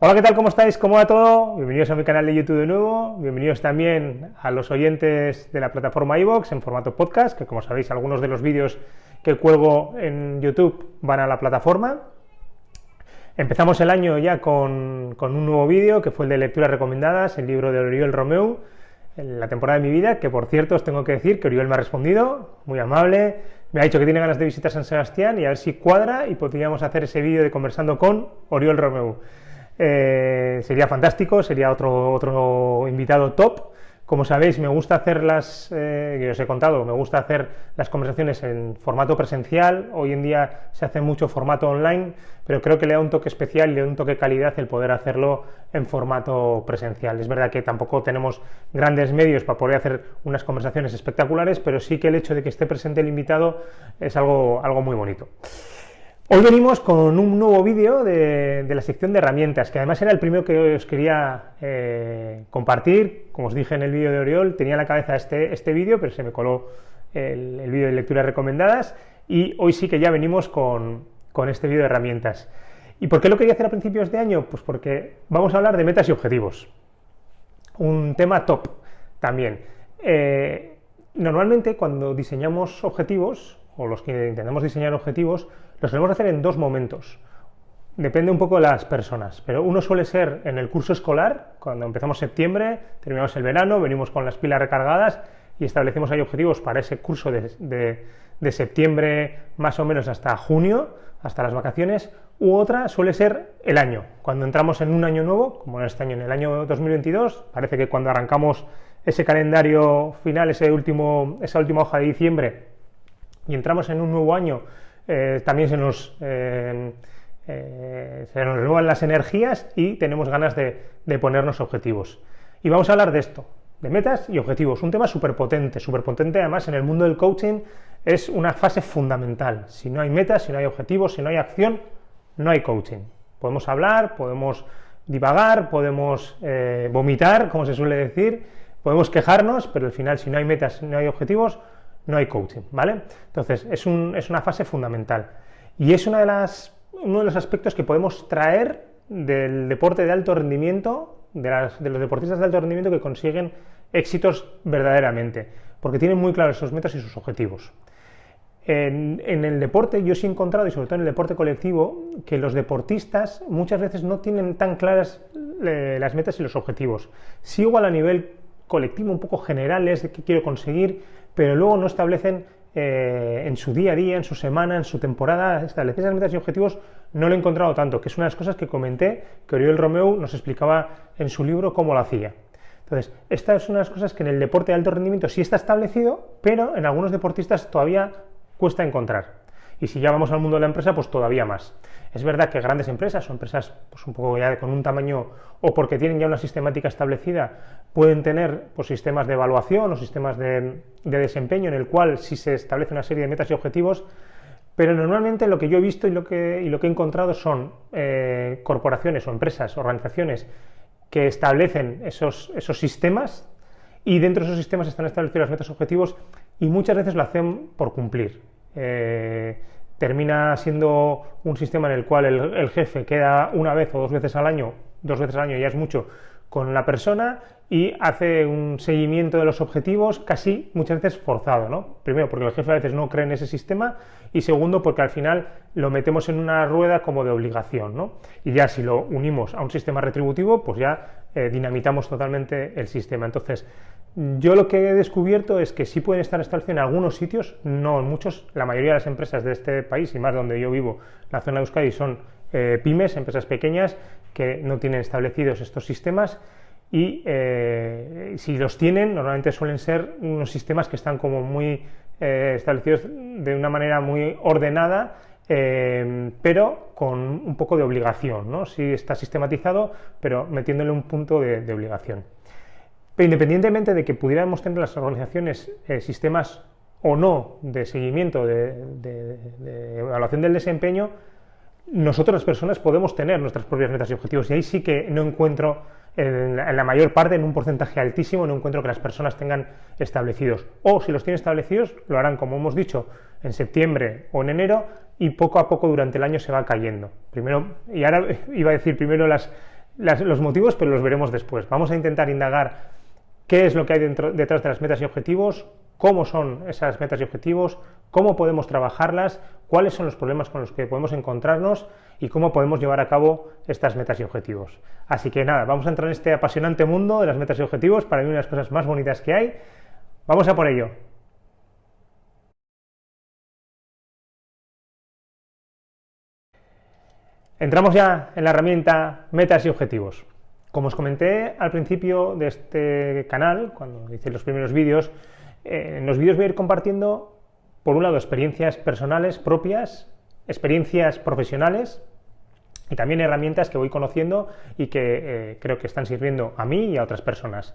Hola, ¿qué tal? ¿Cómo estáis? ¿Cómo va todo? Bienvenidos a mi canal de YouTube de nuevo, bienvenidos también a los oyentes de la plataforma iVoox en formato podcast, que como sabéis algunos de los vídeos que cuelgo en YouTube van a la plataforma. Empezamos el año ya con un nuevo vídeo, que fue el de lecturas recomendadas, el libro de Oriol Romeu, en la temporada de mi vida, que por cierto os tengo que decir que Oriol me ha respondido, muy amable, me ha dicho que tiene ganas de visitar San Sebastián y a ver si cuadra y podríamos hacer ese vídeo de conversando con Oriol Romeu. Sería fantástico, sería otro invitado top. Como sabéis, me gusta hacer que os he contado, me gusta hacer las conversaciones en formato presencial. Hoy en día se hace mucho formato online, pero creo que le da un toque especial, le da un toque de calidad el poder hacerlo en formato presencial. Es verdad que tampoco tenemos grandes medios para poder hacer unas conversaciones espectaculares, pero sí que el hecho de que esté presente el invitado es algo muy bonito. Hoy venimos con un nuevo vídeo de la sección de herramientas, que además era el primero que os quería compartir. Como os dije en el vídeo de Oriol, tenía en la cabeza este vídeo, pero se me coló el vídeo de lecturas recomendadas, y hoy sí que ya venimos con este vídeo de herramientas. ¿Y por qué lo quería hacer a principios de año? Pues porque vamos a hablar de metas y objetivos, un tema top también. Normalmente cuando diseñamos objetivos, o los que intentamos diseñar objetivos, los solemos hacer en dos momentos. Depende un poco de las personas, pero uno suele ser en el curso escolar, cuando empezamos septiembre, terminamos el verano, venimos con las pilas recargadas y establecemos ahí objetivos para ese curso de septiembre más o menos hasta junio, hasta las vacaciones. U otra suele ser el año, cuando entramos en un año nuevo, como en este año, en el año 2022, parece que cuando arrancamos ese calendario final, esa última hoja de diciembre, y entramos en un nuevo año, también se nos renuevan las energías y tenemos ganas de ponernos objetivos. Y vamos a hablar de esto, de metas y objetivos, un tema súper potente además en el mundo del coaching es una fase fundamental. Si no hay metas, si no hay objetivos, si no hay acción, no hay coaching. Podemos hablar, podemos divagar, podemos vomitar, como se suele decir, podemos quejarnos, pero al final si no hay metas, si no hay objetivos, no hay coaching, ¿vale? Entonces, es una fase fundamental. Y es uno de los aspectos que podemos traer del deporte de alto rendimiento, de los deportistas de alto rendimiento que consiguen éxitos verdaderamente, porque tienen muy claros sus metas y sus objetivos. En el deporte yo sí he encontrado, y sobre todo en el deporte colectivo, que los deportistas muchas veces no tienen tan claras las metas y los objetivos. Sí, igual a nivel colectivo, un poco generales de qué quiero conseguir, pero luego no establecen en su día a día, en su semana, en su temporada, establecer esas metas y objetivos. No lo he encontrado tanto, que es una de las cosas que comenté, que Oriol Romeu nos explicaba en su libro cómo lo hacía. Entonces, esta es una de las cosas que en el deporte de alto rendimiento sí está establecido, pero en algunos deportistas todavía cuesta encontrar. Y si ya vamos al mundo de la empresa, pues todavía más. Es verdad que grandes empresas o empresas pues un poco ya con un tamaño, o porque tienen ya una sistemática establecida, pueden tener pues sistemas de evaluación o sistemas de desempeño en el cual sí se establece una serie de metas y objetivos, pero normalmente lo que yo he visto y lo que he encontrado son corporaciones o empresas, organizaciones que establecen esos sistemas, y dentro de esos sistemas están establecidos las metas y objetivos, y muchas veces lo hacen por cumplir. Termina siendo un sistema en el cual el jefe queda una vez o dos veces al año ya es mucho, con la persona, y hace un seguimiento de los objetivos casi muchas veces forzado, ¿no? Primero porque el jefe a veces no cree en ese sistema, y segundo porque al final lo metemos en una rueda como de obligación, ¿no? Y ya si lo unimos a un sistema retributivo, pues ya dinamitamos totalmente el sistema. Entonces, yo lo que he descubierto es que sí pueden estar establecidos en algunos sitios, no en muchos. La mayoría de las empresas de este país, y más donde yo vivo, la zona de Euskadi, son pymes, empresas pequeñas que no tienen establecidos estos sistemas, y si los tienen, normalmente suelen ser unos sistemas que están como muy establecidos de una manera muy ordenada, pero con un poco de obligación, ¿no? Sí está sistematizado, pero metiéndole un punto de obligación. Pero independientemente de que pudiéramos tener las organizaciones sistemas o no de seguimiento, de evaluación del desempeño, nosotros las personas podemos tener nuestras propias metas y objetivos, y ahí sí que no encuentro, en la mayor parte, en un porcentaje altísimo, no encuentro que las personas tengan establecidos, o si los tienen establecidos lo harán, como hemos dicho, en septiembre o en enero, y poco a poco durante el año se va cayendo. Primero, y ahora iba a decir primero los motivos, pero los veremos después. Vamos a intentar indagar qué es lo que hay detrás de las metas y objetivos, cómo son esas metas y objetivos, cómo podemos trabajarlas, cuáles son los problemas con los que podemos encontrarnos y cómo podemos llevar a cabo estas metas y objetivos. Así que nada, vamos a entrar en este apasionante mundo de las metas y objetivos, para mí una de las cosas más bonitas que hay. Vamos a por ello. Entramos ya en la herramienta metas y objetivos. Como os comenté al principio de este canal, cuando hice los primeros vídeos, en los vídeos voy a ir compartiendo, por un lado, experiencias personales propias, experiencias profesionales y también herramientas que voy conociendo y que creo que están sirviendo a mí y a otras personas.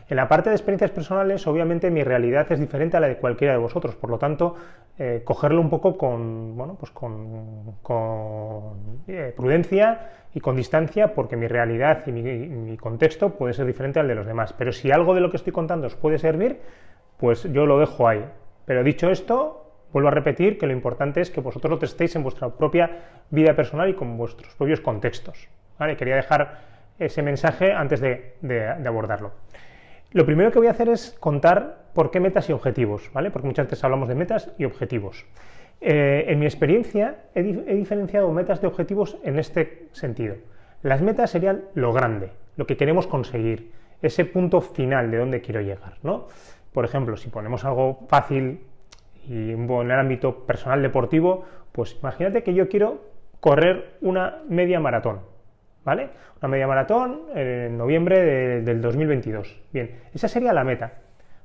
En la parte de experiencias personales, obviamente mi realidad es diferente a la de cualquiera de vosotros, por lo tanto, cogerlo un poco con, bueno, pues con prudencia y con distancia, porque mi realidad y mi contexto puede ser diferente al de los demás. Pero si algo de lo que estoy contando os puede servir, pues yo lo dejo ahí. Pero dicho esto, vuelvo a repetir que lo importante es que vosotros lo testéis en vuestra propia vida personal y con vuestros propios contextos, ¿vale? Quería dejar ese mensaje antes de abordarlo. Lo primero que voy a hacer es contar por qué metas y objetivos, ¿vale? Porque muchas veces hablamos de metas y objetivos. En mi experiencia he diferenciado metas de objetivos en este sentido. Las metas serían lo grande, lo que queremos conseguir, ese punto final de donde quiero llegar, ¿no? Por ejemplo, si ponemos algo fácil y en el ámbito personal deportivo, pues imagínate que yo quiero correr una media maratón, ¿vale? Una media maratón en noviembre del 2022. Bien, esa sería la meta,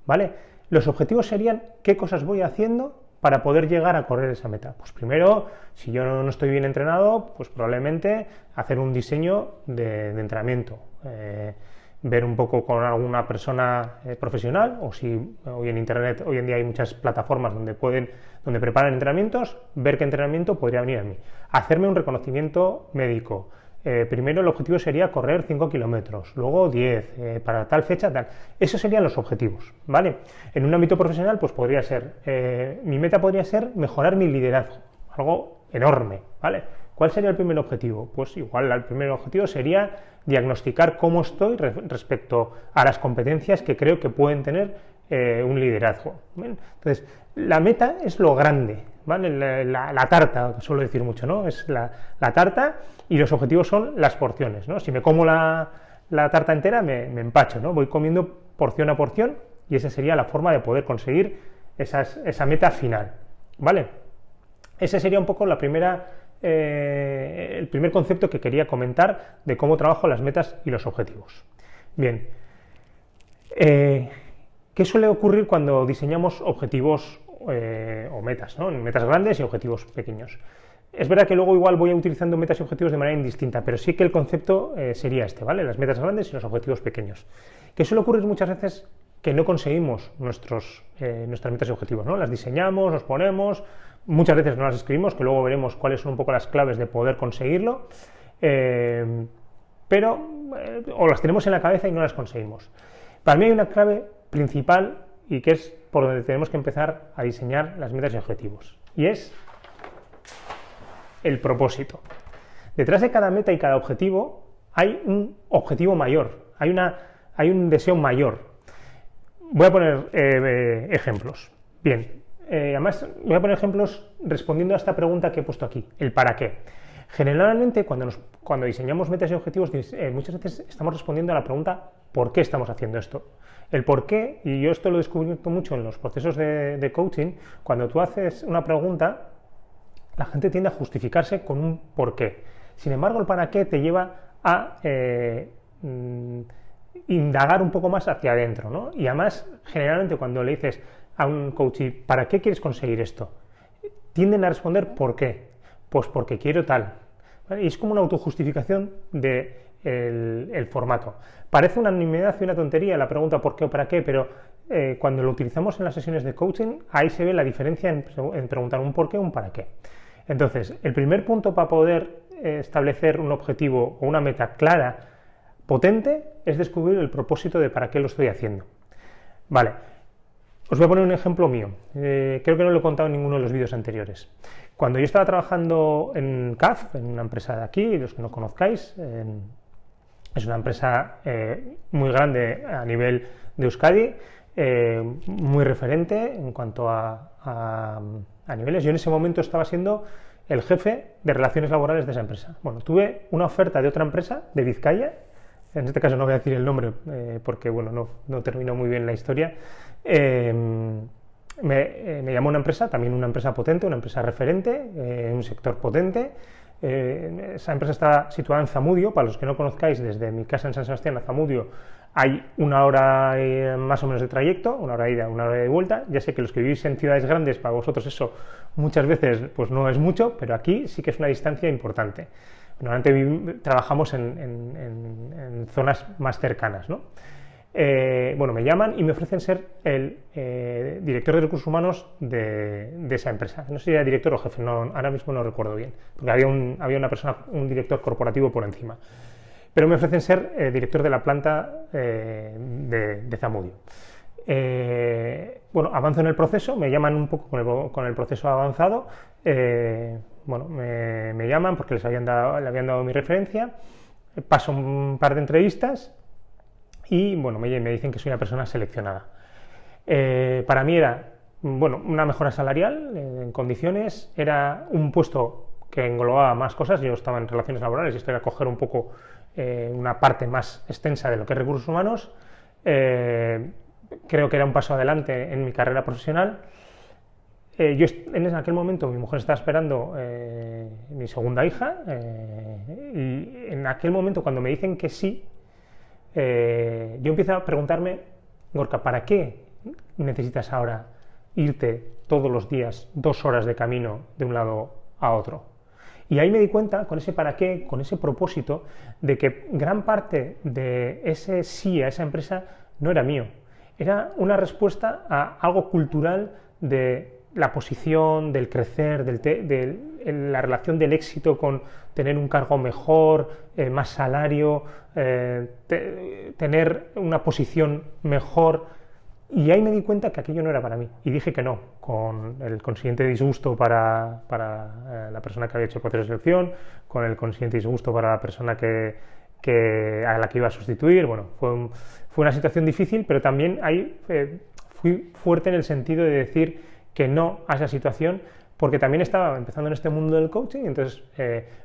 ¿vale? Los objetivos serían qué cosas voy haciendo para poder llegar a correr esa meta. Pues primero, si yo no estoy bien entrenado, pues probablemente hacer un diseño de entrenamiento, ver un poco con alguna persona profesional, o si hoy en internet, hoy en día hay muchas plataformas donde preparan entrenamientos, ver qué entrenamiento podría venir a mí. Hacerme un reconocimiento médico. Primero el objetivo sería correr 5 kilómetros, luego 10, para tal fecha, tal. Esos serían los objetivos, ¿vale? En un ámbito profesional, pues podría ser, mi meta podría ser mejorar mi liderazgo, algo enorme, ¿vale? ¿Cuál sería el primer objetivo? Pues igual el primer objetivo sería diagnosticar cómo estoy respecto a las competencias que creo que pueden tener un liderazgo. ¿Bien? Entonces, la meta es lo grande, ¿vale? La tarta, suelo decir mucho, ¿no? Es la tarta, y los objetivos son las porciones, ¿no? Si me como la tarta entera, me empacho, ¿no? Voy comiendo porción a porción, y esa sería la forma de poder conseguir esa meta final, ¿vale? Ese sería un poco el primer concepto que quería comentar de cómo trabajo las metas y los objetivos. Bien, ¿qué suele ocurrir cuando diseñamos objetivos o metas, ¿no? Metas grandes y objetivos pequeños? Es verdad que luego igual voy utilizando metas y objetivos de manera indistinta, pero sí que el concepto sería este, ¿vale? Las metas grandes y los objetivos pequeños. ¿Qué suele ocurrir muchas veces? Que no conseguimos nuestras metas y objetivos, ¿no? Las diseñamos, los ponemos, muchas veces no las escribimos, que luego veremos cuáles son un poco las claves de poder conseguirlo, o las tenemos en la cabeza y no las conseguimos. Para mí hay una clave principal, y que es por donde tenemos que empezar a diseñar las metas y objetivos, y es el propósito. Detrás de cada meta y cada objetivo hay un objetivo mayor, hay un deseo mayor. Voy a poner ejemplos. Bien, además voy a poner ejemplos respondiendo a esta pregunta que he puesto aquí, el para qué. Generalmente cuando diseñamos metas y objetivos, muchas veces estamos respondiendo a la pregunta ¿por qué estamos haciendo esto? El por qué, y yo esto lo he descubierto mucho en los procesos de coaching, cuando tú haces una pregunta, la gente tiende a justificarse con un por qué. Sin embargo, el para qué te lleva a indagar un poco más hacia adentro, ¿no? Y además, generalmente cuando le dices a un coach, ¿para qué quieres conseguir esto?, tienden a responder ¿por qué? Pues porque quiero tal, ¿vale? Y es como una autojustificación del formato. Parece una nimiedad y una tontería la pregunta ¿por qué o para qué?, pero cuando lo utilizamos en las sesiones de coaching, ahí se ve la diferencia en preguntar un por qué o un para qué. Entonces, el primer punto para poder establecer un objetivo o una meta clara, potente, es descubrir el propósito de para qué lo estoy haciendo. Vale, os voy a poner un ejemplo mío. Creo que no lo he contado en ninguno de los vídeos anteriores. Cuando yo estaba trabajando en CAF, en una empresa de aquí, los que no conozcáis, Es una empresa muy grande a nivel de Euskadi, muy referente en cuanto a niveles. Yo en ese momento estaba siendo el jefe de relaciones laborales de esa empresa. Bueno, tuve una oferta de otra empresa, de Vizcaya, en este caso no voy a decir el nombre porque bueno, no terminó muy bien la historia. Me llamó una empresa, también una empresa potente, una empresa referente, un sector potente. Esa empresa está situada en Zamudio. Para los que no conozcáis, desde mi casa en San Sebastián a Zamudio hay una hora más o menos de trayecto, una hora de ida, una hora de vuelta. Ya sé que los que vivís en ciudades grandes, para vosotros eso muchas veces pues no es mucho, pero aquí sí que es una distancia importante. Normalmente trabajamos en zonas más cercanas, ¿no? Bueno, me llaman y me ofrecen ser el director de recursos humanos de esa empresa. No sé si era director o jefe, no, ahora mismo no recuerdo bien, porque había una persona, un director corporativo por encima. Pero me ofrecen ser director de la planta de Zamudio. Bueno, avanzo en el proceso, me llaman un poco con el proceso avanzado. Bueno, me llaman porque le habían dado mi referencia. Paso un par de entrevistas y bueno, me dicen que soy una persona seleccionada. Para mí era, bueno, una mejora salarial en condiciones, era un puesto que englobaba más cosas. Yo estaba en relaciones laborales y esto era coger un poco una parte más extensa de lo que es recursos humanos. Creo que era un paso adelante en mi carrera profesional. Yo en aquel momento mi mujer estaba esperando mi segunda hija y en aquel momento cuando me dicen que sí, yo empiezo a preguntarme, Gorka, ¿para qué necesitas ahora irte todos los días 2 horas de camino de un lado a otro? Y ahí me di cuenta, con ese para qué, con ese propósito, de que gran parte de ese sí a esa empresa no era mío. Era una respuesta a algo cultural de la posición, del crecer, de la relación del éxito con tener un cargo mejor, más salario, tener una posición mejor. Y ahí me di cuenta que aquello no era para mí. Y dije que no, con el consiguiente disgusto para la persona que había hecho el proceso de selección, con el consiguiente disgusto para la persona a la que iba a sustituir. Bueno, fue una situación difícil, pero también ahí fui fuerte en el sentido de decir que no a esa situación, porque también estaba empezando en este mundo del coaching. Entonces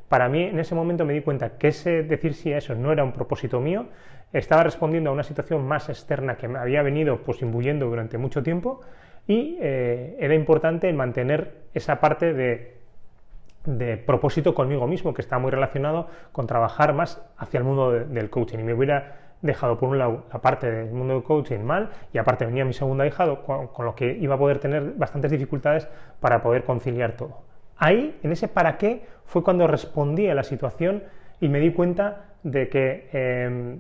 para mí en ese momento me di cuenta que ese decir sí a eso no era un propósito mío, estaba respondiendo a una situación más externa que me había venido pues imbuyendo durante mucho tiempo y era importante mantener esa parte de propósito conmigo mismo, que está muy relacionado con trabajar más hacia el mundo del coaching. Y me hubiera dejado por un lado la parte del mundo del coaching mal, y aparte venía mi segunda hija, con lo que iba a poder tener bastantes dificultades para poder conciliar todo. Ahí, en ese para qué, fue cuando respondí a la situación y me di cuenta de que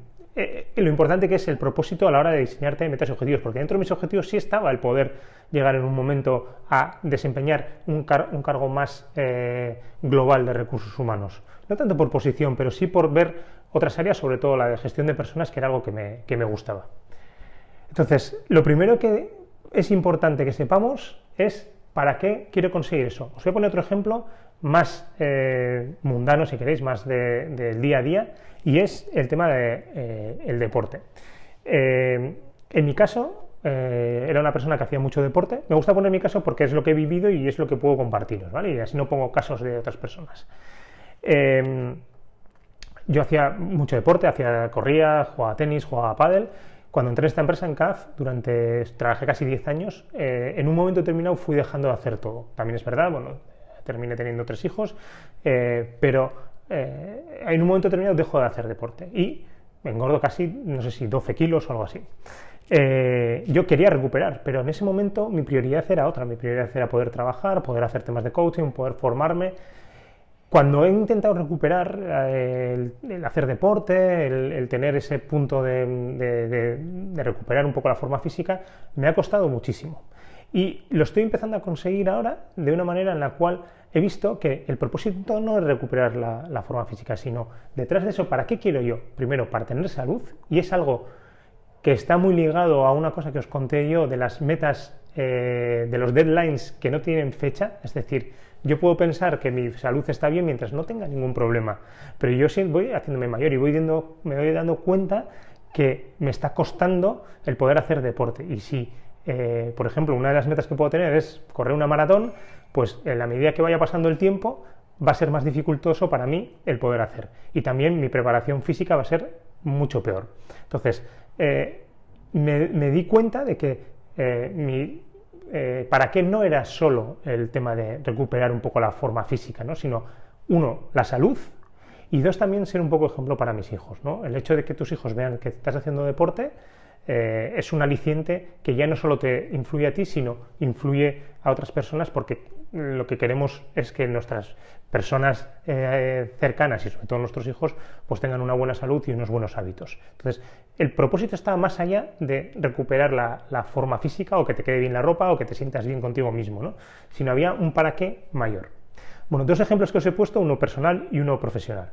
lo importante que es el propósito a la hora de diseñarte metas y objetivos, porque dentro de mis objetivos sí estaba el poder llegar en un momento a desempeñar un cargo más global de recursos humanos. No tanto por posición, pero sí por ver otras áreas, sobre todo la de gestión de personas, que era algo que me gustaba. Entonces, lo primero que es importante que sepamos es para qué quiero conseguir eso. Os voy a poner otro ejemplo más mundano, si queréis, más del día a día, y es el tema del deporte. En mi caso, era una persona que hacía mucho deporte. Me gusta poner mi caso porque es lo que he vivido y es lo que puedo compartiros, ¿vale? Y así no pongo casos de otras personas. Yo hacía mucho deporte, corría, jugaba tenis, jugaba pádel. Cuando entré en esta empresa, en CAF, trabajé casi 10 años, en un momento determinado fui dejando de hacer todo. También es verdad, bueno, terminé teniendo 3 hijos, pero en un momento determinado dejo de hacer deporte y me engordo casi, no sé si 12 kilos o algo así. Yo quería recuperar, pero en ese momento mi prioridad era otra. Mi prioridad era poder trabajar, poder hacer temas de coaching, poder formarme. Cuando he intentado recuperar el hacer deporte, el tener ese punto de recuperar un poco la forma física, me ha costado muchísimo. Y lo estoy empezando a conseguir ahora de una manera en la cual he visto que el propósito no es recuperar la forma física, sino detrás de eso, ¿para qué quiero yo? Primero, para tener salud, y es algo que está muy ligado a una cosa que os conté yo de las metas, de los deadlines que no tienen fecha. Es decir, Yo puedo pensar que mi salud está bien mientras no tenga ningún problema, pero yo sí voy haciéndome mayor y me voy dando cuenta que me está costando el poder hacer deporte. Y si, por ejemplo, una de las metas que puedo tener es correr una maratón, pues en la medida que vaya pasando el tiempo va a ser más dificultoso para mí el poder hacer. Y también mi preparación física va a ser mucho peor. Entonces, me di cuenta de que para qué no era solo el tema de recuperar un poco la forma física, ¿no? Sino, uno, la salud, y dos, también ser un poco ejemplo para mis hijos, ¿no? El hecho de que tus hijos vean que estás haciendo deporte es un aliciente que ya no solo te influye a ti, sino influye a otras personas, porque lo que queremos es que nuestras personas cercanas y sobre todo nuestros hijos pues tengan una buena salud y unos buenos hábitos. Entonces, el propósito está más allá de recuperar la forma física o que te quede bien la ropa o que te sientas bien contigo mismo, ¿no? Sino había un para qué mayor. Bueno, dos ejemplos que os he puesto, uno personal y uno profesional.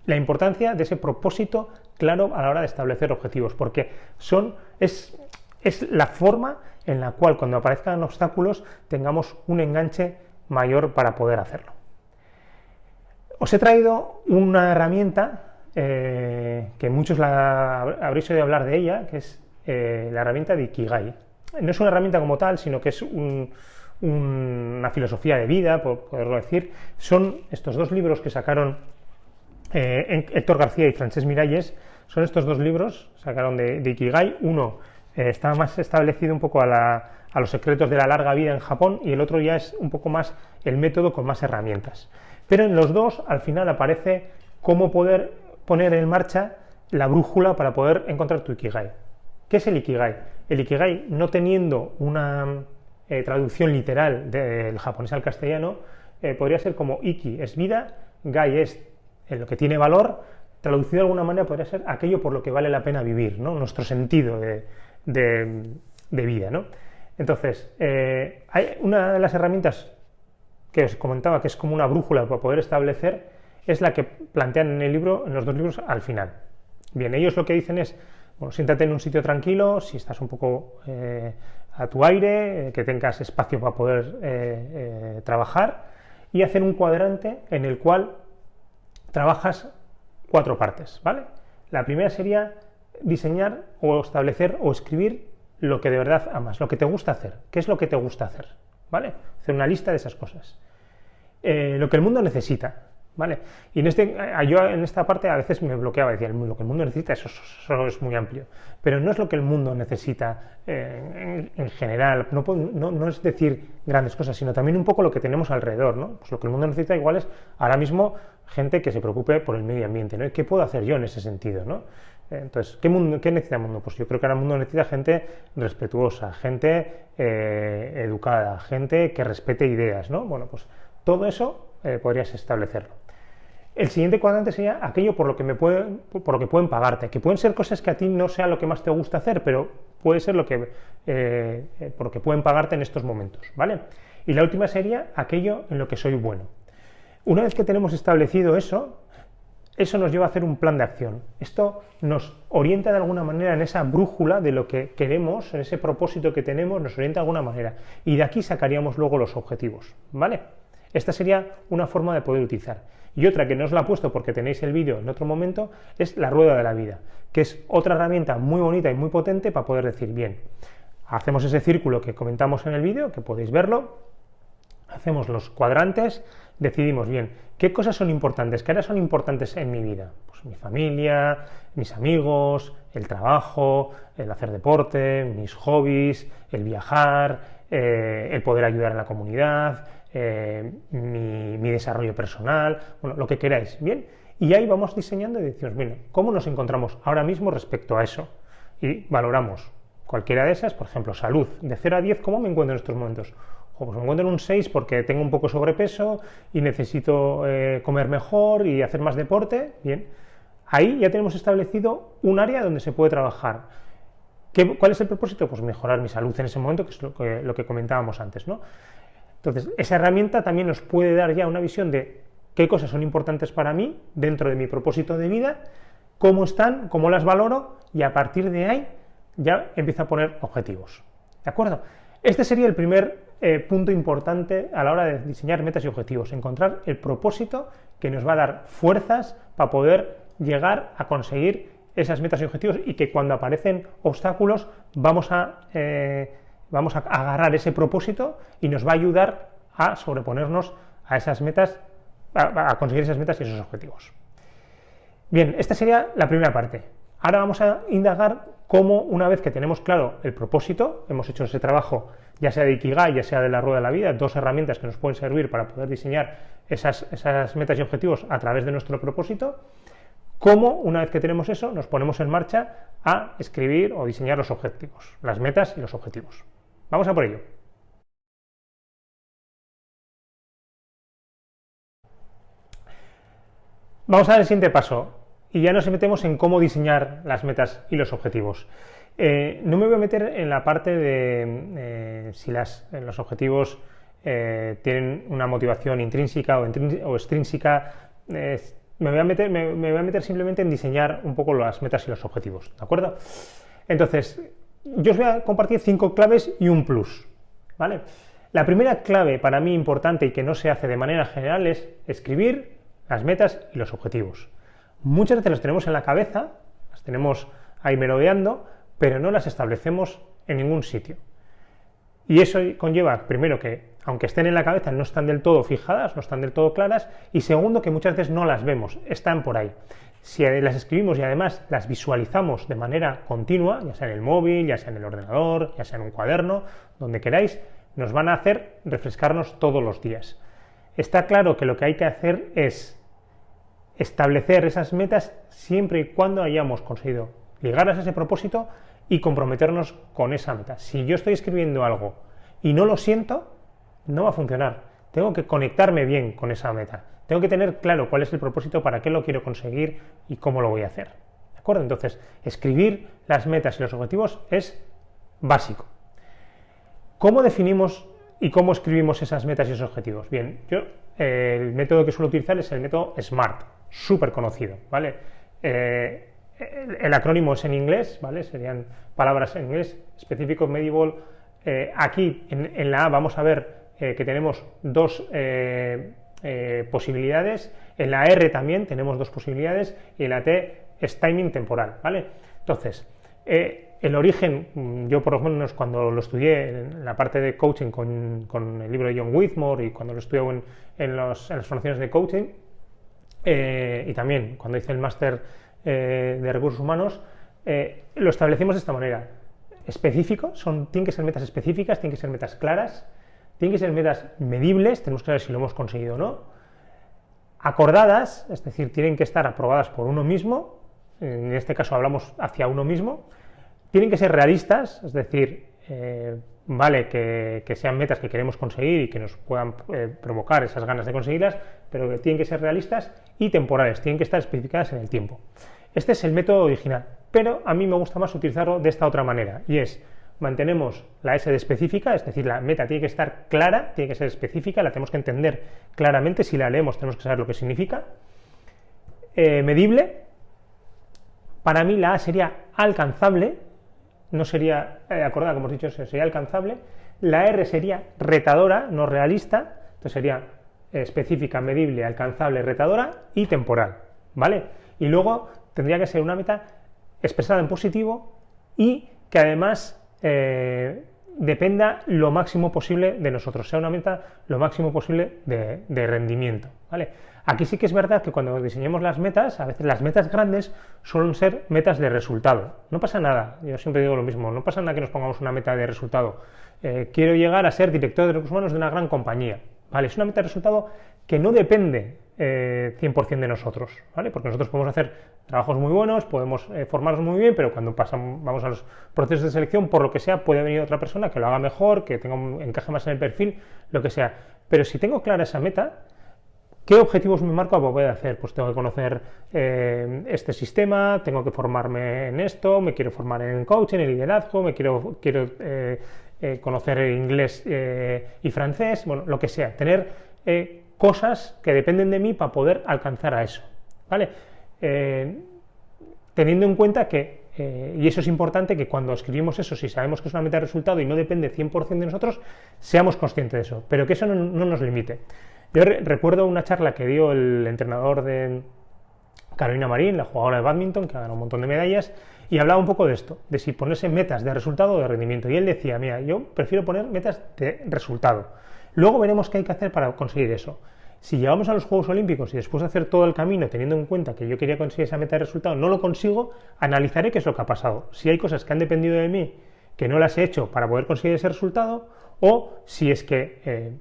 La importancia de ese propósito claro a la hora de establecer objetivos, porque es la forma en la cual cuando aparezcan obstáculos tengamos un enganche mayor para poder hacerlo. Os he traído una herramienta que muchos habréis oído hablar de ella, que es la herramienta de Ikigai. No es una herramienta como tal, sino que es una filosofía de vida, por poderlo decir. Son estos dos libros que sacaron Héctor García y Francesc Miralles. Son estos dos libros, sacaron de Ikigai. Uno está más establecido un poco a los secretos de la larga vida en Japón, y el otro ya es un poco más el método con más herramientas. Pero en los dos, al final, aparece cómo poder poner en marcha la brújula para poder encontrar tu Ikigai. ¿Qué es el Ikigai? El Ikigai, no teniendo una traducción literal del japonés al castellano, podría ser como Iki es vida, Gai es lo que tiene valor. Traducido de alguna manera podría ser aquello por lo que vale la pena vivir, ¿no? Nuestro sentido de vida, ¿no? Entonces, hay una de las herramientas que os comentaba, que es como una brújula para poder establecer, es la que plantean en los dos libros al final. Bien, ellos lo que dicen es, bueno, siéntate en un sitio tranquilo, si estás un poco a tu aire, que tengas espacio para poder trabajar, y hacer un cuadrante en el cual trabajas 4 partes, ¿vale? La primera sería diseñar o establecer o escribir lo que de verdad amas, lo que te gusta hacer. ¿Qué es lo que te gusta hacer? ¿Vale? Hacer una lista de esas cosas. Lo que el mundo necesita, ¿vale? Y yo en esta parte a veces me bloqueaba, decía, lo que el mundo necesita, eso es muy amplio. Pero no es lo que el mundo necesita en general, no es decir grandes cosas, sino también un poco lo que tenemos alrededor, ¿no? Pues lo que el mundo necesita igual es ahora mismo gente que se preocupe por el medio ambiente, ¿no? ¿Y qué puedo hacer yo en ese sentido, ¿no? Entonces, ¿qué necesita el mundo? Pues yo creo que ahora el mundo necesita gente respetuosa, gente educada, gente que respete ideas, ¿no? Bueno, pues todo eso podrías establecerlo. El siguiente cuadrante sería aquello por lo que pueden pagarte, que pueden ser cosas que a ti no sea lo que más te gusta hacer, pero puede ser por lo que pueden pagarte en estos momentos, ¿vale? Y la última sería aquello en lo que soy bueno. Una vez que tenemos establecido eso nos lleva a hacer un plan de acción. Esto nos orienta de alguna manera en esa brújula de lo que queremos, en ese propósito que tenemos, nos orienta de alguna manera. Y de aquí sacaríamos luego los objetivos, ¿vale? Esta sería una forma de poder utilizar. Y otra que no os la he puesto porque tenéis el vídeo en otro momento, es la rueda de la vida, que es otra herramienta muy bonita y muy potente para poder decir, bien, hacemos ese círculo que comentamos en el vídeo, que podéis verlo, hacemos los cuadrantes, decidimos, bien, ¿qué cosas son importantes? ¿Qué áreas son importantes en mi vida? Pues mi familia, mis amigos, el trabajo, el hacer deporte, mis hobbies, el viajar, el poder ayudar a la comunidad, mi desarrollo personal, bueno, lo que queráis, ¿bien? Y ahí vamos diseñando y decimos, bien, ¿cómo nos encontramos ahora mismo respecto a eso? Y valoramos cualquiera de esas, por ejemplo, salud, de 0 a 10, ¿cómo me encuentro en estos momentos? Pues me encuentro en un 6 porque tengo un poco sobrepeso y necesito comer mejor y hacer más deporte, bien. Ahí ya tenemos establecido un área donde se puede trabajar. ¿Cuál es el propósito? Pues mejorar mi salud en ese momento, que es lo que comentábamos antes, ¿no? Entonces, esa herramienta también nos puede dar ya una visión de qué cosas son importantes para mí dentro de mi propósito de vida, cómo están, cómo las valoro, y a partir de ahí ya empiezo a poner objetivos. ¿De acuerdo? Este sería el primer punto importante a la hora de diseñar metas y objetivos, encontrar el propósito que nos va a dar fuerzas para poder llegar a conseguir esas metas y objetivos, y que cuando aparecen obstáculos vamos a agarrar ese propósito y nos va a ayudar a sobreponernos a esas metas, a conseguir esas metas y esos objetivos. Bien, esta sería la primera parte. Ahora vamos a indagar cómo, una vez que tenemos claro el propósito, hemos hecho ese trabajo, ya sea de Ikigai, ya sea de la rueda de la vida, dos herramientas que nos pueden servir para poder diseñar esas metas y objetivos a través de nuestro propósito, cómo, una vez que tenemos eso, nos ponemos en marcha a escribir o diseñar los objetivos, las metas y los objetivos. Vamos a por ello. Vamos a dar el siguiente paso y ya nos metemos en cómo diseñar las metas y los objetivos. No me voy a meter en la parte de si los objetivos tienen una motivación intrínseca o extrínseca. Me voy a meter simplemente en diseñar un poco las metas y los objetivos, ¿de acuerdo? Entonces, yo os voy a compartir 5 claves y un plus, ¿vale? La primera clave para mí importante y que no se hace de manera general es escribir las metas y los objetivos. Muchas veces las tenemos en la cabeza, las tenemos ahí merodeando, pero no las establecemos en ningún sitio. Y eso conlleva, primero, que aunque estén en la cabeza no están del todo fijadas, no están del todo claras, y segundo, que muchas veces no las vemos, están por ahí. Si las escribimos y además las visualizamos de manera continua, ya sea en el móvil, ya sea en el ordenador, ya sea en un cuaderno, donde queráis, nos van a hacer refrescarnos todos los días. Está claro que lo que hay que hacer es establecer esas metas siempre y cuando hayamos conseguido ligarlas a ese propósito y comprometernos con esa meta. Si yo estoy escribiendo algo y no lo siento, no va a funcionar. Tengo que conectarme bien con esa meta. Tengo que tener claro cuál es el propósito, para qué lo quiero conseguir y cómo lo voy a hacer. ¿De acuerdo? Entonces, escribir las metas y los objetivos es básico. ¿Cómo definimos y cómo escribimos esas metas y esos objetivos? Bien, yo el método que suelo utilizar es el método SMART, súper conocido, ¿vale? El acrónimo es en inglés, ¿vale? Serían palabras en inglés: específico, medible. Aquí en la A vamos a ver que tenemos dos posibilidades, en la R también tenemos dos posibilidades, y en la T es timing temporal, ¿vale? Entonces, el origen, yo por lo menos cuando lo estudié en la parte de coaching con el libro de John Whitmore, y cuando lo estudié en las formaciones de coaching, y también cuando hice el máster de recursos humanos, lo establecimos de esta manera: específico, tienen que ser metas específicas, tienen que ser metas claras, tienen que ser metas medibles, tenemos que saber si lo hemos conseguido o no, acordadas, es decir, tienen que estar aprobadas por uno mismo, en este caso hablamos hacia uno mismo, tienen que ser realistas, es decir, vale que sean metas que queremos conseguir y que nos puedan provocar esas ganas de conseguirlas, pero que tienen que ser realistas y temporales, tienen que estar especificadas en el tiempo. Este es el método original, pero a mí me gusta más utilizarlo de esta otra manera, y es: mantenemos la S de específica, es decir, la meta tiene que estar clara, tiene que ser específica, la tenemos que entender claramente, si la leemos tenemos que saber lo que significa. Medible, para mí la A sería alcanzable, no sería acordada, como os he dicho, sería alcanzable. La R sería retadora, no realista, entonces sería específica, medible, alcanzable, retadora y temporal, ¿vale? Y luego tendría que ser una meta expresada en positivo y que además dependa lo máximo posible de nosotros, sea una meta lo máximo posible de rendimiento, ¿vale? Aquí sí que es verdad que cuando diseñemos las metas, a veces las metas grandes suelen ser metas de resultado. No pasa nada, yo siempre digo lo mismo, no pasa nada que nos pongamos una meta de resultado. Quiero llegar a ser director de recursos humanos de una gran compañía, ¿vale? Es una meta de resultado que no depende 100% de nosotros, ¿vale? Porque nosotros podemos hacer trabajos muy buenos, podemos formarnos muy bien, pero cuando vamos a los procesos de selección, por lo que sea, puede venir otra persona que lo haga mejor, que encaje más en el perfil, lo que sea. Pero si tengo clara esa meta, ¿qué objetivos me marco a poder hacer? Pues tengo que conocer este sistema, tengo que formarme en esto, me quiero formar en coaching, en liderazgo, quiero conocer inglés y francés, bueno, lo que sea, tener cosas que dependen de mí para poder alcanzar a eso, ¿vale? Teniendo en cuenta que y eso es importante que cuando escribimos eso, si sabemos que es una meta de resultado y no depende 100% de nosotros, seamos conscientes de eso, pero que eso no nos limite. Yo recuerdo una charla que dio el entrenador de Carolina Marín, la jugadora de bádminton, que ha ganado un montón de medallas, y hablaba un poco de esto, de si ponerse metas de resultado o de rendimiento. Y él decía, mira, yo prefiero poner metas de resultado. Luego veremos qué hay que hacer para conseguir eso. Si llegamos a los Juegos Olímpicos y después de hacer todo el camino teniendo en cuenta que yo quería conseguir esa meta de resultado, no lo consigo, analizaré qué es lo que ha pasado. Si hay cosas que han dependido de mí que no las he hecho para poder conseguir ese resultado, o si es que,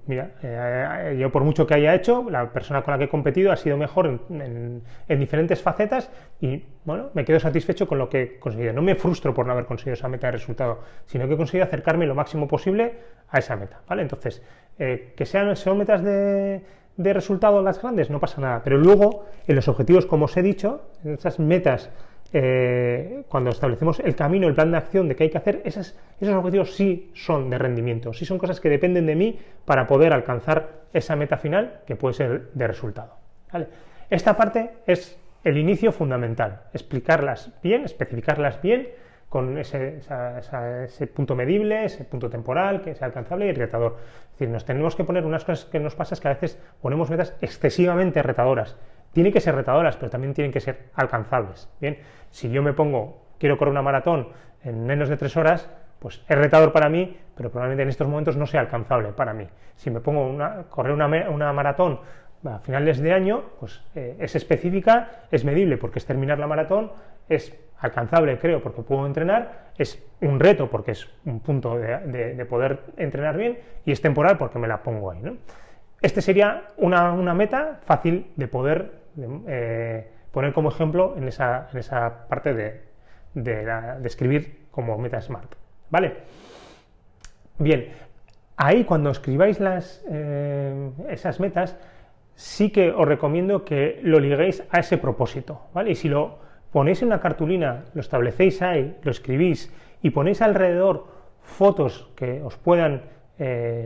yo por mucho que haya hecho, la persona con la que he competido ha sido mejor en diferentes facetas y, bueno, me quedo satisfecho con lo que he conseguido. No me frustro por no haber conseguido esa meta de resultado, sino que he conseguido acercarme lo máximo posible a esa meta, ¿vale? Entonces, que sean metas de resultado las grandes, no pasa nada, pero luego, en los objetivos, como os he dicho, en esas metas, cuando establecemos el camino, el plan de acción de qué hay que hacer, esos objetivos sí son de rendimiento, sí son cosas que dependen de mí para poder alcanzar esa meta final que puede ser de resultado, ¿vale? Esta parte es el inicio fundamental, explicarlas bien, especificarlas bien con ese punto medible, ese punto temporal que sea alcanzable y retador. Es decir, nos tenemos que poner unas cosas que nos pasa es que a veces ponemos metas excesivamente retadoras. Tienen que ser retadoras, pero también tienen que ser alcanzables. Bien, si yo me pongo, quiero correr una maratón en menos de 3 horas, pues es retador para mí, pero probablemente en estos momentos no sea alcanzable para mí. Si me pongo correr una maratón a finales de año, pues es específica, es medible porque es terminar la maratón, es alcanzable, creo, porque puedo entrenar, es un reto porque es un punto de poder entrenar bien y es temporal porque me la pongo ahí, ¿no? Este sería una meta fácil de poder poner como ejemplo en esa parte de escribir como meta SMART, ¿vale? Bien, ahí cuando escribáis esas metas, sí que os recomiendo que lo liguéis a ese propósito, ¿vale? Y si lo ponéis en una cartulina, lo establecéis ahí, lo escribís y ponéis alrededor fotos que os puedan,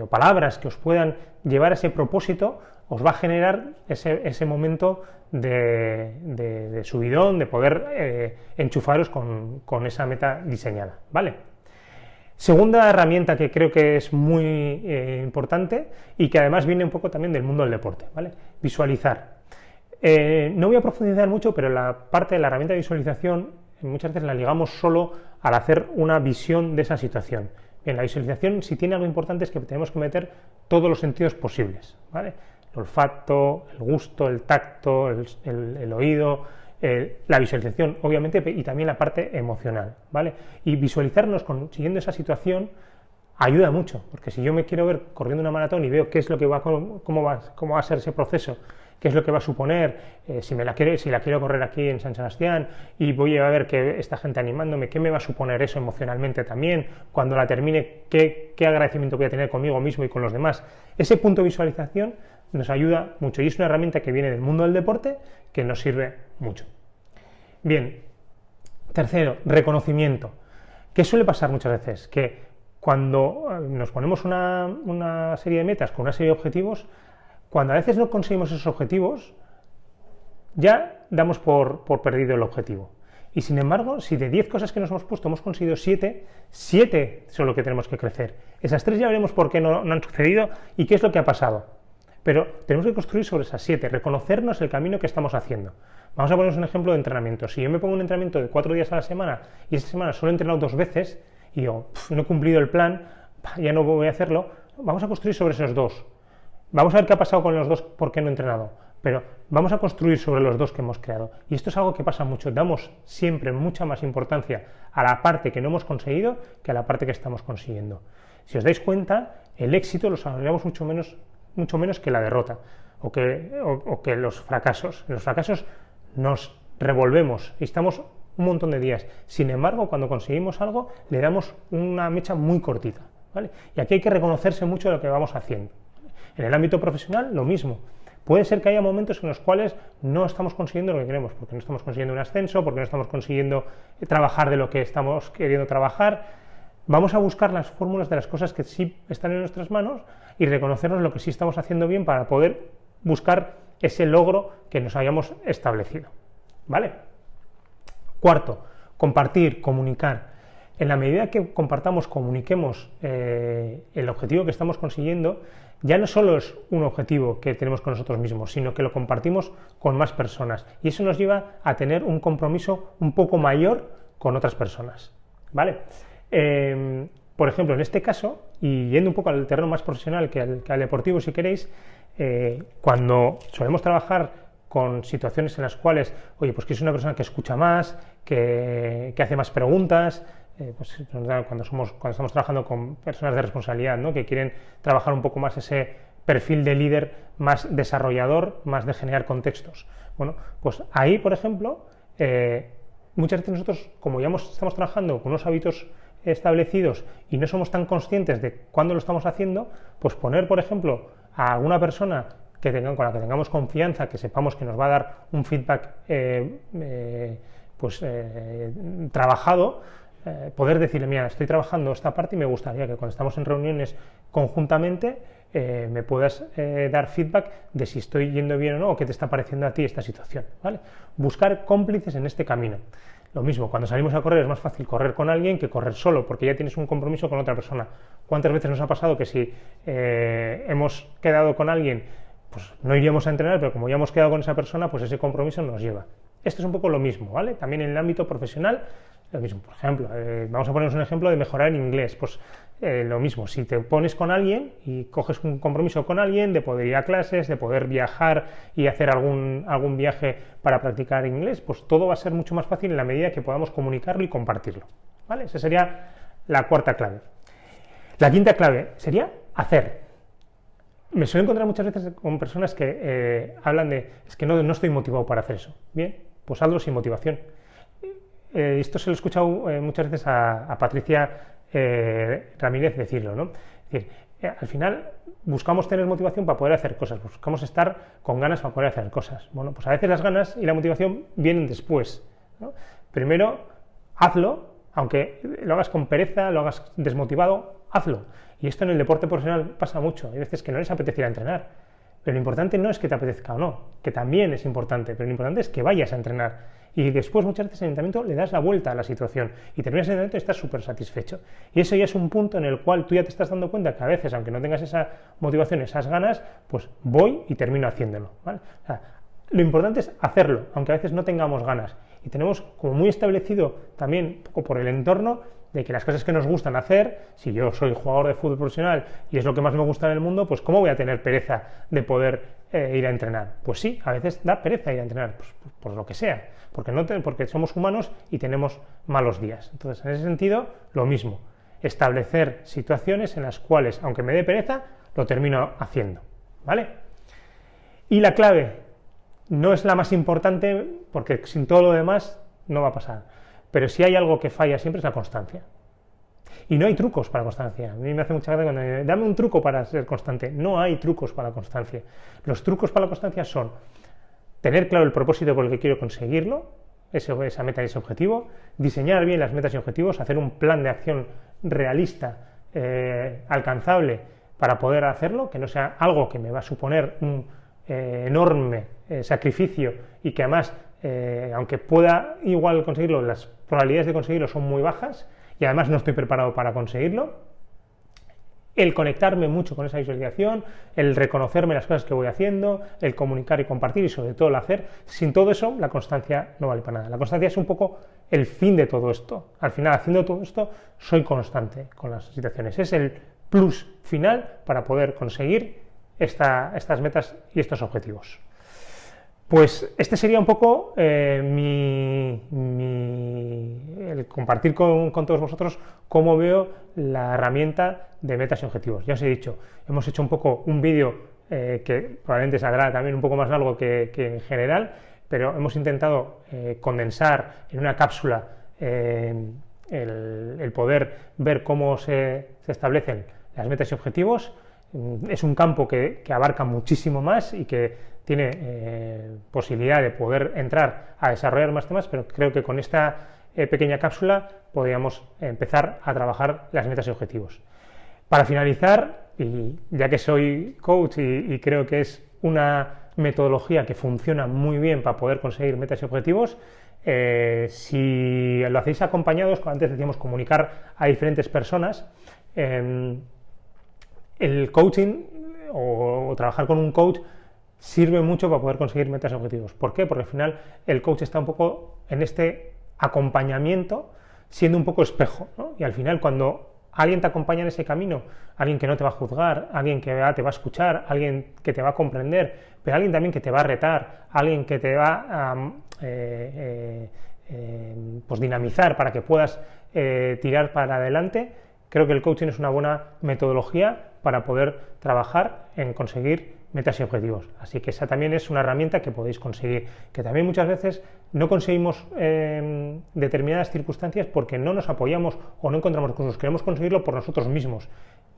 o palabras que os puedan llevar a ese propósito, os va a generar ese momento de subidón, de poder enchufaros con esa meta diseñada, ¿vale? Segunda herramienta que creo que es muy importante y que además viene un poco también del mundo del deporte, ¿vale? Visualizar. No voy a profundizar mucho, pero la parte de la herramienta de visualización muchas veces la ligamos solo al hacer una visión de esa situación. Bien, la visualización, si tiene algo importante, es que tenemos que meter todos los sentidos posibles, ¿vale? El olfato, el gusto, el tacto, el oído, la visualización, obviamente, y también la parte emocional, ¿vale? Y visualizarnos siguiendo esa situación ayuda mucho, porque si yo me quiero ver corriendo una maratón y veo qué es lo que cómo va a ser ese proceso, qué es lo que va a suponer, si la quiero correr aquí en San Sebastián y voy a ver que esta gente animándome, qué me va a suponer eso emocionalmente también, cuando la termine, qué agradecimiento voy a tener conmigo mismo y con los demás. Ese punto de visualización nos ayuda mucho y es una herramienta que viene del mundo del deporte que nos sirve mucho. Bien, tercero, reconocimiento. ¿Qué suele pasar muchas veces? Que cuando nos ponemos una serie de metas con una serie de objetivos, cuando a veces no conseguimos esos objetivos, ya damos por perdido el objetivo. Y sin embargo, si de 10 cosas que nos hemos puesto hemos conseguido 7 son lo que tenemos que crecer. Esas 3 ya veremos por qué no han sucedido y qué es lo que ha pasado. Pero tenemos que construir sobre esas 7, reconocernos el camino que estamos haciendo. Vamos a ponernos un ejemplo de entrenamiento. Si yo me pongo un entrenamiento de 4 días a la semana y esta semana solo he entrenado 2 veces y digo, no he cumplido el plan, ya no voy a hacerlo, vamos a construir sobre esos 2. Vamos a ver qué ha pasado con los 2, por qué no he entrenado, pero vamos a construir sobre los 2 que hemos creado. Y esto es algo que pasa mucho, damos siempre mucha más importancia a la parte que no hemos conseguido que a la parte que estamos consiguiendo. Si os dais cuenta, el éxito lo sabemos mucho menos que la derrota o que los fracasos. En los fracasos nos revolvemos y estamos un montón de días. Sin embargo, cuando conseguimos algo, le damos una mecha muy cortita, ¿vale? Y aquí hay que reconocerse mucho de lo que vamos haciendo. En el ámbito profesional, lo mismo. Puede ser que haya momentos en los cuales no estamos consiguiendo lo que queremos, porque no estamos consiguiendo un ascenso, porque no estamos consiguiendo trabajar de lo que estamos queriendo trabajar. Vamos a buscar las fórmulas de las cosas que sí están en nuestras manos y reconocernos lo que sí estamos haciendo bien para poder buscar ese logro que nos hayamos establecido, ¿vale? Cuarto, Compartir, comunicar. En la medida que compartamos, comuniquemos el objetivo que estamos consiguiendo, ya no solo es un objetivo que tenemos con nosotros mismos, sino que lo compartimos con más personas. Y eso nos lleva a tener un compromiso un poco mayor con otras personas, ¿vale? Por ejemplo, en este caso, y yendo un poco al terreno más profesional que al deportivo, si queréis, cuando solemos trabajar con situaciones en las cuales, oye, pues que es una persona que escucha más, que hace más preguntas, pues cuando estamos trabajando con personas de responsabilidad, ¿no? Que quieren trabajar un poco más ese perfil de líder más desarrollador, más de generar contextos. Bueno, pues ahí, por ejemplo, muchas veces nosotros, como ya estamos trabajando con unos hábitos establecidos y no somos tan conscientes de cuándo lo estamos haciendo, pues poner, por ejemplo, a alguna persona con la que tengamos confianza, que sepamos que nos va a dar un feedback trabajado, poder decirle, mira, estoy trabajando esta parte y me gustaría que cuando estamos en reuniones conjuntamente me puedas dar feedback de si estoy yendo bien o no, o qué te está pareciendo a ti esta situación, ¿vale? Buscar cómplices en este camino. Lo mismo, cuando salimos a correr es más fácil correr con alguien que correr solo, porque ya tienes un compromiso con otra persona. ¿Cuántas veces nos ha pasado que si hemos quedado con alguien, pues no iríamos a entrenar, pero como ya hemos quedado con esa persona, pues ese compromiso nos lleva? Esto es un poco lo mismo, ¿vale? También en el ámbito profesional, lo mismo. Por ejemplo, vamos a ponernos un ejemplo de mejorar en inglés. Pues lo mismo, si te pones con alguien y coges un compromiso con alguien de poder ir a clases, de poder viajar y hacer algún viaje para practicar inglés, pues todo va a ser mucho más fácil en la medida que podamos comunicarlo y compartirlo, ¿vale? Esa sería la cuarta clave. La quinta clave sería hacer. Me suelo encontrar muchas veces con personas que hablan de, es que no estoy motivado para hacer eso. Bien, pues hazlo sin motivación. Esto se lo he escuchado muchas veces a Patricia Ramírez decirlo, ¿no? Es decir, al final buscamos tener motivación para poder hacer cosas, buscamos estar con ganas para poder hacer cosas. Bueno, pues a veces las ganas y la motivación vienen después, ¿no? Primero, hazlo, aunque lo hagas con pereza, lo hagas desmotivado, hazlo. Y esto en el deporte profesional pasa mucho. Hay veces que no les apetece ir a entrenar. Pero lo importante no es que te apetezca o no, que también es importante, pero lo importante es que vayas a entrenar. Y después muchas veces en el entrenamiento le das la vuelta a la situación y terminas el entrenamiento y estás súper satisfecho. Y eso ya es un punto en el cual tú ya te estás dando cuenta que a veces, aunque no tengas esa motivación, esas ganas, pues voy y termino haciéndolo, ¿vale? O sea, lo importante es hacerlo, aunque a veces no tengamos ganas. Y tenemos como muy establecido también, un poco por el entorno, de que las cosas que nos gustan hacer, si yo soy jugador de fútbol profesional y es lo que más me gusta en el mundo, pues ¿cómo voy a tener pereza de poder ir a entrenar? Pues sí, a veces da pereza ir a entrenar, pues por lo que sea, porque somos humanos y tenemos malos días. Entonces, en ese sentido, lo mismo, establecer situaciones en las cuales, aunque me dé pereza, lo termino haciendo, ¿vale? Y la clave no es la más importante, porque sin todo lo demás no va a pasar. Pero si hay algo que falla siempre es la constancia. Y no hay trucos para la constancia. A mí me hace mucha gracia cuando me dicen, dame un truco para ser constante. No hay trucos para la constancia. Los trucos para la constancia son tener claro el propósito por el que quiero conseguirlo, esa meta y ese objetivo, diseñar bien las metas y objetivos, hacer un plan de acción realista, alcanzable para poder hacerlo, que no sea algo que me va a suponer un enorme sacrificio y que además, aunque pueda igual conseguirlo, las probabilidades de conseguirlo son muy bajas y además no estoy preparado para conseguirlo. El conectarme mucho con esa visualización, el reconocerme las cosas que voy haciendo, el comunicar y compartir y sobre todo el hacer. Sin todo eso, la constancia no vale para nada. La constancia es un poco el fin de todo esto. Al final, haciendo todo esto, soy constante con las situaciones. Es el plus final para poder conseguir estas metas y estos objetivos. Pues este sería un poco el compartir con todos vosotros cómo veo la herramienta de metas y objetivos. Ya os he dicho, hemos hecho un poco un vídeo que probablemente saldrá también un poco más largo que en general, pero hemos intentado condensar en una cápsula el poder ver cómo se establecen las metas y objetivos. Es un campo que abarca muchísimo más y que tiene posibilidad de poder entrar a desarrollar más temas, pero creo que con esta pequeña cápsula podríamos empezar a trabajar las metas y objetivos. Para finalizar, y ya que soy coach y creo que es una metodología que funciona muy bien para poder conseguir metas y objetivos, Si lo hacéis acompañados, como antes decíamos, comunicar a diferentes personas, el coaching o trabajar con un coach sirve mucho para poder conseguir metas y objetivos. ¿Por qué? Porque al final el coach está un poco en este acompañamiento, siendo un poco espejo, ¿no? Y al final, cuando alguien te acompaña en ese camino, alguien que no te va a juzgar, alguien que te va a escuchar, alguien que te va a comprender, pero alguien también que te va a retar, alguien que te va a pues dinamizar para que puedas tirar para adelante, creo que el coaching es una buena metodología para poder trabajar en conseguir metas y objetivos. Así que esa también es una herramienta que podéis conseguir, que también muchas veces no conseguimos determinadas circunstancias porque no nos apoyamos o no encontramos recursos, queremos conseguirlo por nosotros mismos.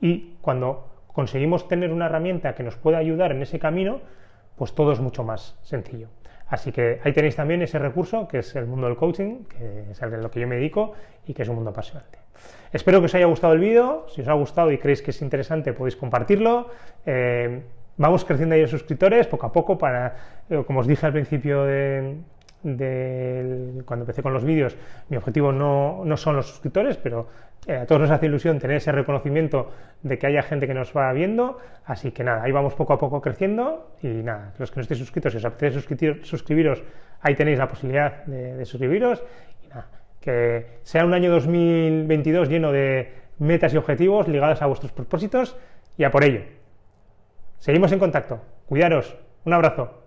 Y cuando conseguimos tener una herramienta que nos pueda ayudar en ese camino, pues todo es mucho más sencillo. Así que ahí tenéis también ese recurso que es el mundo del coaching, que es a lo que yo me dedico y que es un mundo apasionante. Espero que os haya gustado el vídeo. Si os ha gustado y creéis que es interesante, podéis compartirlo. Vamos creciendo ahí en suscriptores poco a poco para, como os dije al principio cuando empecé con los vídeos, mi objetivo no son los suscriptores, pero a todos nos hace ilusión tener ese reconocimiento de que haya gente que nos va viendo, así que nada, ahí vamos poco a poco creciendo y nada, los que no estéis suscritos, si os apetece suscribiros, ahí tenéis la posibilidad de suscribiros y nada, que sea un año 2022 lleno de metas y objetivos ligados a vuestros propósitos y a por ello. Seguimos en contacto, cuidaros, un abrazo.